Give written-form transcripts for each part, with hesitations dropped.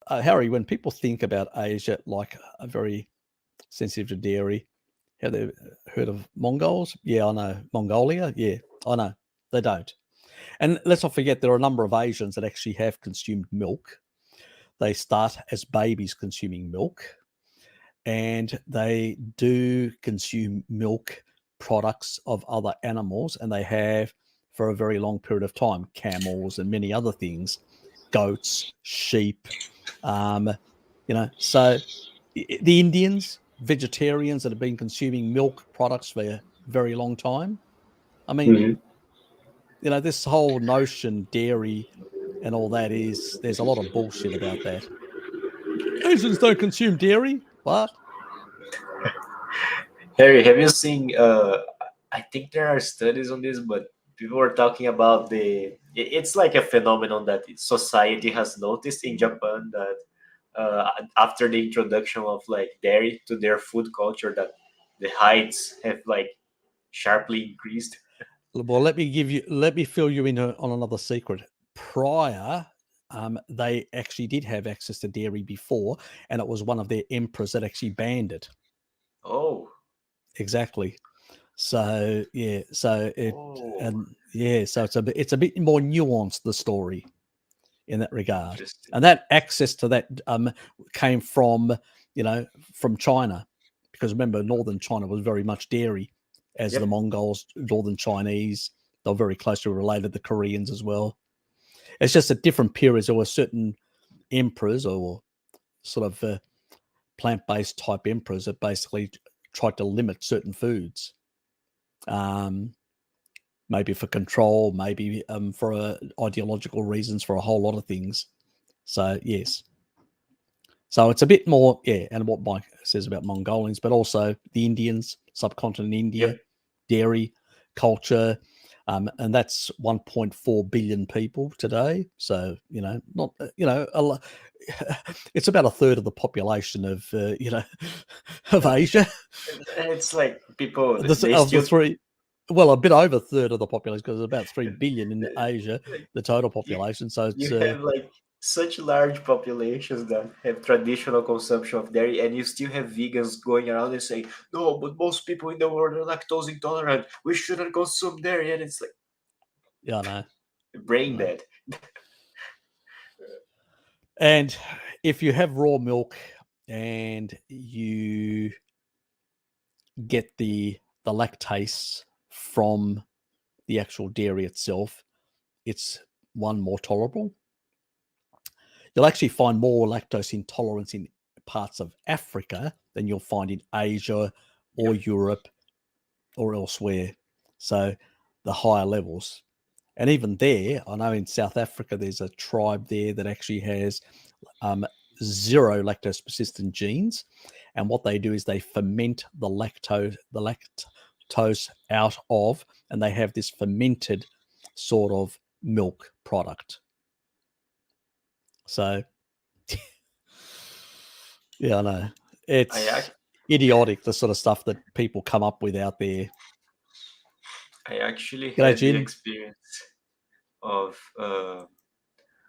Harry, when people think about Asia like a very sensitive to dairy, have they heard of Mongols? Yeah, I know. Mongolia? Yeah, I know. They don't. And let's not forget there are a number of Asians that actually have consumed milk. They start as babies consuming milk, and they do consume milk products of other animals, and they have for a very long period of time, camels and many other things, goats, sheep, um, so the Indians, vegetarians that have been consuming milk products for a very long time. I mean, Mhm. this whole notion, dairy and all that there's a lot of bullshit about that. Asians don't consume dairy. What? Harry, have you seen? I think there are studies on this, but people were talking about It's like a phenomenon that society has noticed in Japan that after the introduction of like dairy to their food culture, that the heights have like sharply increased. Well, let me fill you in on another secret. Prior, they actually did have access to dairy before, and it was one of their emperors that actually banned it. Oh, Exactly. So yeah, so it oh, and yeah, so it's a bit more nuanced, the story, in that regard. interesting. And that access to that came from from China, because remember northern China was very much dairy, as the Yep. Mongols, northern Chinese, they were very closely related to the Koreans as well. It's just at different periods there were certain emperors or sort of plant-based type emperors that basically tried to limit certain foods. Um, Maybe for control, maybe for ideological reasons, for a whole lot of things. So yes, so it's a bit more, yeah. And what Mike says about Mongolians, but also the Indians, subcontinent India, Yep. dairy culture, and that's 1.4 billion people today. So not it's about a third of the population of of Uh, Asia. it's like people they Of the still three, well, a bit over a third of the population, because there's about 3 billion in Asia, like the total you population. So it's you have like such large populations that have traditional consumption of dairy, and you still have vegans going around and saying, "No, but most people in the world are lactose intolerant. We shouldn't consume dairy." And it's like yeah, I know, I brain know. dead. And if you have raw milk and you get the lactase from the actual dairy itself, it's one more tolerable. You'll actually find more lactose intolerance in parts of Africa than you'll find in Asia or Yep. Europe or elsewhere. So the higher levels. And even there, I know in South Africa, there's a tribe there that actually has um, zero lactose persistent genes. And what they do is they ferment the lactose out of, and they have this fermented sort of milk product. So, yeah, I know. I It's ac- idiotic, the sort of stuff that people come up with out there. I actually G'day, had the Jin. experience of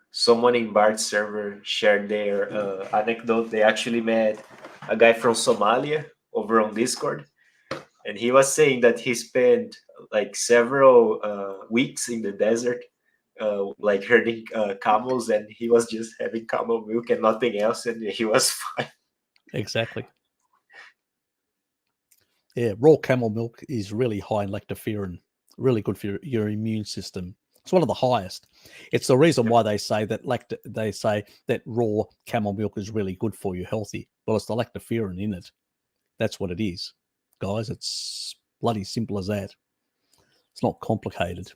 someone in Bart's server shared their anecdote. They actually met a guy from Somalia over on Discord, and he was saying that he spent like several weeks in the desert, like herding camels, and he was just having camel milk and nothing else, and he was fine. Exactly. Yeah, raw camel milk is really high in lactoferrin, really good for your immune system. It's one of the highest. It's the reason Yep. why they say that raw camel milk is really good for you, healthy. Well, it's the lactoferrin in it. That's what it is, guys. It's bloody simple as that. It's not complicated.